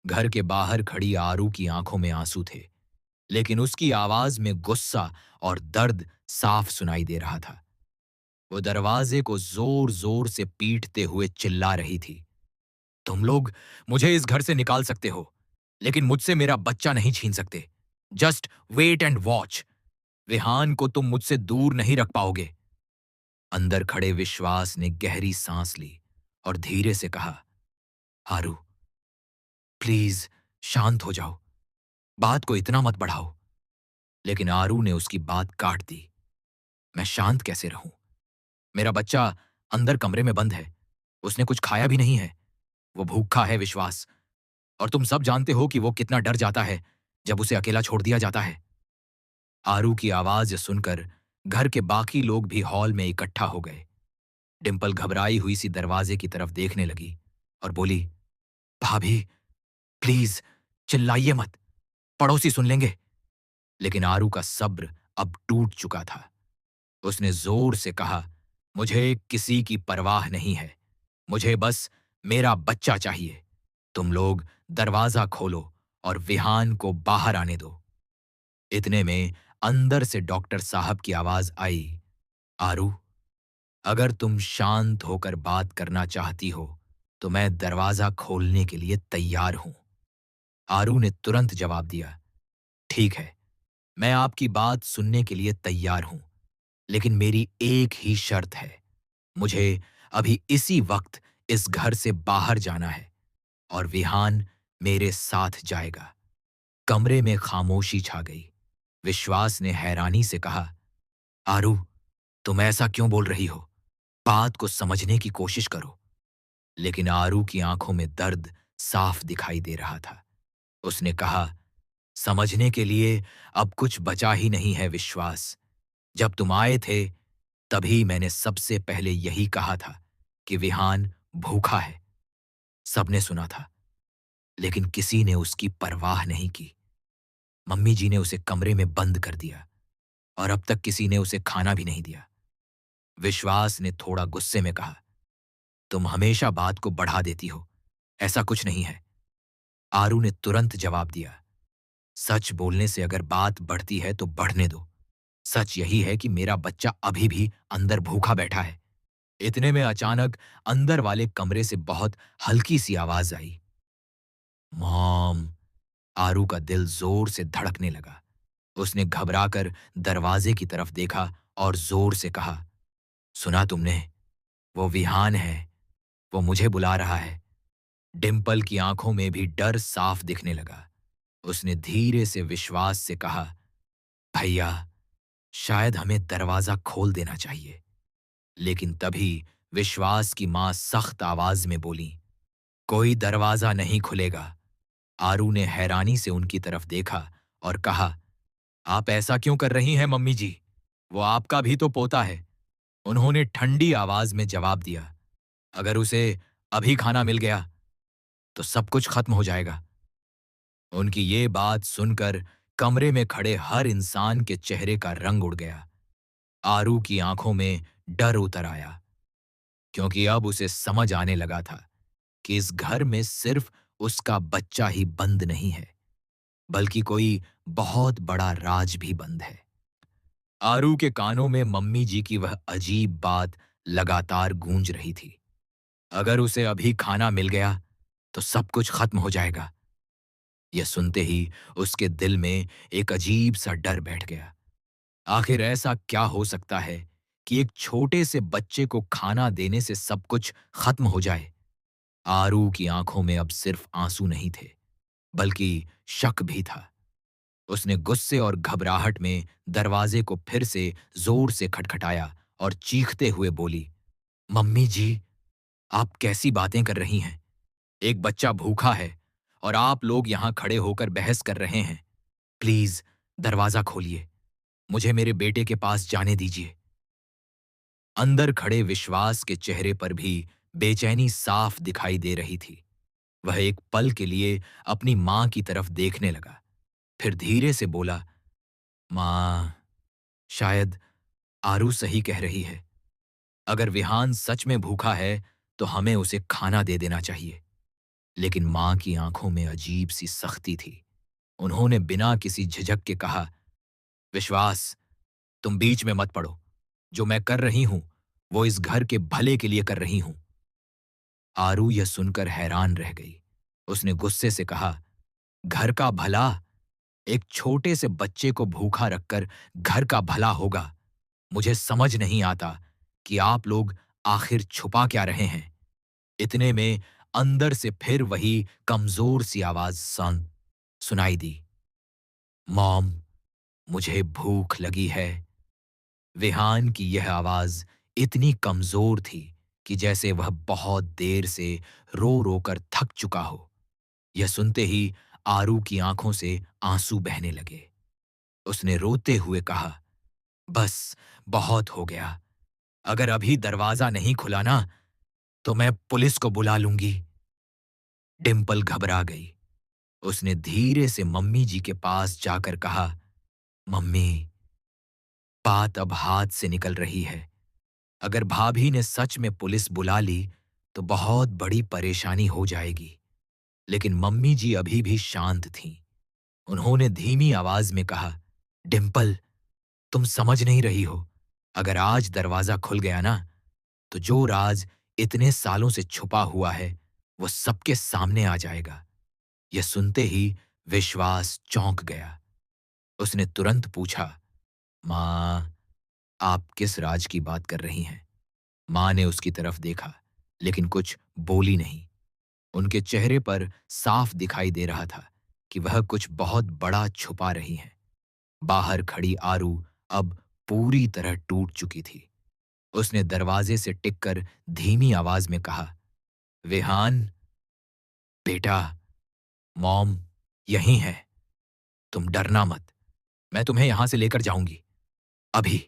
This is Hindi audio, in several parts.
घर के बाहर खड़ी आरू की आंखों में आंसू थे, लेकिन उसकी आवाज में गुस्सा और दर्द साफ सुनाई दे रहा था। वो दरवाजे को जोर जोर से पीटते हुए चिल्ला रही थी, तुम लोग मुझे इस घर से निकाल सकते हो, लेकिन मुझसे मेरा बच्चा नहीं छीन सकते। Just wait and watch. Vihaan को तुम मुझसे दूर नहीं रख पाओगे। अंदर खड़े विश्वास ने गहरी सांस ली और धीरे से कहा, आरू, प्लीज शांत हो जाओ, बात को इतना मत बढ़ाओ। लेकिन आरू ने उसकी बात काट दी। मैं शांत कैसे रहूं? मेरा बच्चा अंदर कमरे में बंद है। उसने कुछ खाया भी नहीं है। वो भूखा है विश्वास। और तुम सब जानते हो कि वो कितना डर जाता है जब उसे अकेला छोड़ दिया जाता है। आरू की आवाज सुनकर घर के बाकी लोग भी हॉल में इकट्ठा हो गए। डिंपल घबराई हुई सी दरवाजे की तरफ देखने लगी और बोली, भाभी, प्लीज चिल्लाइए मत, पड़ोसी सुन लेंगे। लेकिन आरू का सब्र अब टूट चुका था। उसने जोर से कहा, मुझे किसी की परवाह नहीं है। मुझे बस मेरा बच्चा चाहिए। तुम लोग दरवाजा खोलो और विहान को बाहर आने दो। इतने में अंदर से डॉक्टर साहब की आवाज आई, आरू, अगर तुम शांत होकर बात करना चाहती हो तो मैं दरवाजा खोलने के लिए तैयार हूं। आरू ने तुरंत जवाब दिया, ठीक है, मैं आपकी बात सुनने के लिए तैयार हूं, लेकिन मेरी एक ही शर्त है। मुझे अभी इसी वक्त इस घर से बाहर जाना है और विहान मेरे साथ जाएगा। कमरे में खामोशी छा गई। विश्वास ने हैरानी से कहा, आरू, तुम ऐसा क्यों बोल रही हो? बात को समझने की कोशिश करो। लेकिन आरू की आंखों में दर्द साफ दिखाई दे रहा था। उसने कहा, समझने के लिए अब कुछ बचा ही नहीं है विश्वास। जब तुम आए थे तभी मैंने सबसे पहले यही कहा था कि विहान भूखा है। सबने सुना था, लेकिन किसी ने उसकी परवाह नहीं की। मम्मी जी ने उसे कमरे में बंद कर दिया और अब तक किसी ने उसे खाना भी नहीं दिया। विश्वास ने थोड़ा गुस्से में कहा, तुम हमेशा बात को बढ़ा देती हो। ऐसा कुछ नहीं है। आरू ने तुरंत जवाब दिया, सच बोलने से अगर बात बढ़ती है तो बढ़ने दो। सच यही है कि मेरा बच्चा अभी भी अंदर भूखा बैठा है। इतने में अचानक अंदर वाले कमरे से बहुत हल्की सी आवाज आई, मॉम। आरू का दिल जोर से धड़कने लगा। उसने घबराकर दरवाजे की तरफ देखा और जोर से कहा, सुना तुमने? वो विहान है। वो मुझे बुला रहा है। डिंपल की आंखों में भी डर साफ दिखने लगा। उसने धीरे से विश्वास से कहा, भैया, शायद हमें दरवाजा खोल देना चाहिए। लेकिन तभी विश्वास की मां सख्त आवाज में बोली, कोई दरवाजा नहीं खुलेगा। आरू ने हैरानी से उनकी तरफ देखा और कहा, आप ऐसा क्यों कर रही हैं मम्मी जी? वो आपका भी तो पोता है। उन्होंने ठंडी आवाज में जवाब दिया, अगर उसे अभी खाना मिल गया तो सब कुछ खत्म हो जाएगा। उनकी ये बात सुनकर कमरे में खड़े हर इंसान के चेहरे का रंग उड़ गया। आरू की आंखों में डर उतर आया, क्योंकि अब उसे समझ आने लगा था कि इस घर में सिर्फ उसका बच्चा ही बंद नहीं है, बल्कि कोई बहुत बड़ा राज भी बंद है। आरू के कानों में मम्मी जी की वह अजीब बात लगातार गूंज रही थी, अगर उसे अभी खाना मिल गया तो सब कुछ खत्म हो जाएगा। यह सुनते ही उसके दिल में एक अजीब सा डर बैठ गया। आखिर ऐसा क्या हो सकता है कि एक छोटे से बच्चे को खाना देने से सब कुछ खत्म हो जाए? आरू की आंखों में अब सिर्फ आंसू नहीं थे, बल्कि शक भी था। उसने गुस्से और घबराहट में दरवाजे को फिर से जोर से खटखटाया और चीखते हुए बोली, मम्मी जी, आप कैसी बातें कर रही हैं? एक बच्चा भूखा है और आप लोग यहां खड़े होकर बहस कर रहे हैं। प्लीज दरवाजा खोलिए। मुझे मेरे बेटे के पास जाने दीजिए। अंदर खड़े विश्वास के चेहरे पर भी बेचैनी साफ दिखाई दे रही थी। वह एक पल के लिए अपनी मां की तरफ देखने लगा, फिर धीरे से बोला, मां, शायद आरू सही कह रही है। अगर विहान सच में भूखा है तो हमें उसे खाना दे देना चाहिए। लेकिन मां की आंखों में अजीब सी सख्ती थी। उन्होंने बिना किसी झिझक के कहा, विश्वास, तुम बीच में मत पड़ो। जो मैं कर रही हूं वो इस घर के भले के लिए कर रही हूं। आरू यह सुनकर हैरान रह गई। उसने गुस्से से कहा, घर का भला? एक छोटे से बच्चे को भूखा रखकर घर का भला होगा? मुझे समझ नहीं आता कि आप लोग आखिर छुपा क्या रहे हैं। इतने में अंदर से फिर वही कमजोर सी आवाज सुनाई दी, मॉम, मुझे भूख लगी है। विहान की यह आवाज इतनी कमजोर थी कि जैसे वह बहुत देर से रो रो कर थक चुका हो। यह सुनते ही आरू की आंखों से आंसू बहने लगे। उसने रोते हुए कहा, बस, बहुत हो गया। अगर अभी दरवाजा नहीं खुला ना तो मैं पुलिस को बुला लूंगी। डिम्पल घबरा गई। उसने धीरे से मम्मी जी के पास जाकर कहा, मम्मी, बात अब हाथ से निकल रही है। अगर भाभी ने सच में पुलिस बुला ली तो बहुत बड़ी परेशानी हो जाएगी। लेकिन मम्मी जी अभी भी शांत थीं। उन्होंने धीमी आवाज में कहा, डिम्पल, तुम समझ नहीं रही हो। अगर आज दरवाजा खुल गया ना तो जो राज इतने सालों से छुपा हुआ है वो सबके सामने आ जाएगा। यह सुनते ही विश्वास चौंक गया। उसने तुरंत पूछा, मां, आप किस राज की बात कर रही हैं? मां ने उसकी तरफ देखा लेकिन कुछ बोली नहीं। उनके चेहरे पर साफ दिखाई दे रहा था कि वह कुछ बहुत बड़ा छुपा रही हैं। बाहर खड़ी आरू अब पूरी तरह टूट चुकी थी। उसने दरवाजे से टिककर धीमी आवाज में कहा, विहान, बेटा, मॉम यहीं है। तुम डरना मत। मैं तुम्हें यहां से लेकर जाऊंगी, अभी।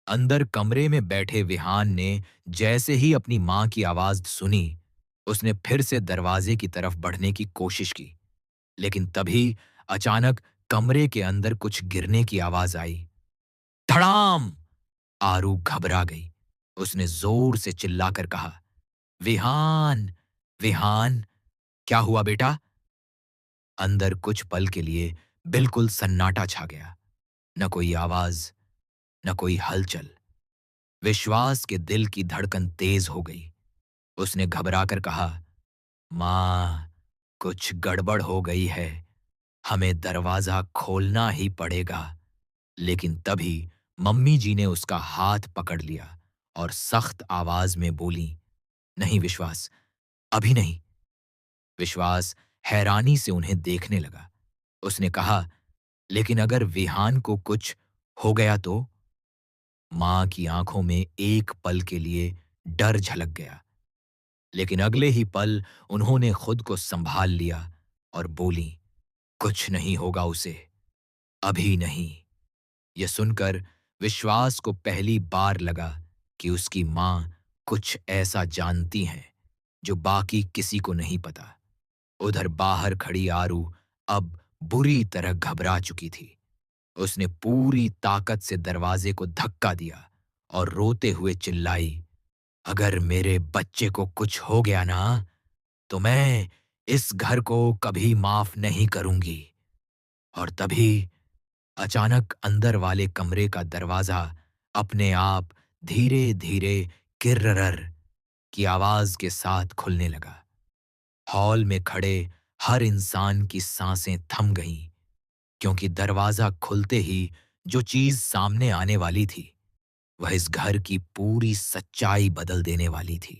अंदर कमरे में बैठे विहान ने जैसे ही अपनी मां की आवाज सुनी, उसने फिर से दरवाजे की तरफ बढ़ने की कोशिश की। लेकिन तभी अचानक कमरे के अंदर कुछ गिरने की आवाज आई। धड़ाम! आरू घबरा गई। उसने जोर से चिल्लाकर कहा, विहान, विहान, क्या हुआ बेटा? अंदर कुछ पल के लिए बिल्कुल सन्नाटा छा गया। न कोई आवाज, न कोई हलचल। विश्वास के दिल की धड़कन तेज हो गई। उसने घबराकर कहा, मां, कुछ गड़बड़ हो गई है। हमें दरवाजा खोलना ही पड़ेगा। लेकिन तभी मम्मी जी ने उसका हाथ पकड़ लिया और सख्त आवाज में बोली, नहीं विश्वास, अभी नहीं। विश्वास हैरानी से उन्हें देखने लगा। उसने कहा, लेकिन अगर विहान को कुछ हो गया तो? मां की आंखों में एक पल के लिए डर झलक गया, लेकिन अगले ही पल उन्होंने खुद को संभाल लिया और बोली, कुछ नहीं होगा उसे, अभी नहीं। यह सुनकर विश्वास को पहली बार लगा कि उसकी मां कुछ ऐसा जानती हैं जो बाकी किसी को नहीं पता। उधर बाहर खड़ी आरू अब बुरी तरह घबरा चुकी थी। उसने पूरी ताकत से दरवाजे को धक्का दिया और रोते हुए चिल्लाई, अगर मेरे बच्चे को कुछ हो गया ना तो मैं इस घर को कभी माफ नहीं करूंगी। और तभी अचानक अंदर वाले कमरे का दरवाजा अपने आप धीरे धीरे किर्रर की आवाज के साथ खुलने लगा। हॉल में खड़े हर इंसान की सांसें थम गईं, क्योंकि दरवाजा खुलते ही जो चीज सामने आने वाली थी वह इस घर की पूरी सच्चाई बदल देने वाली थी।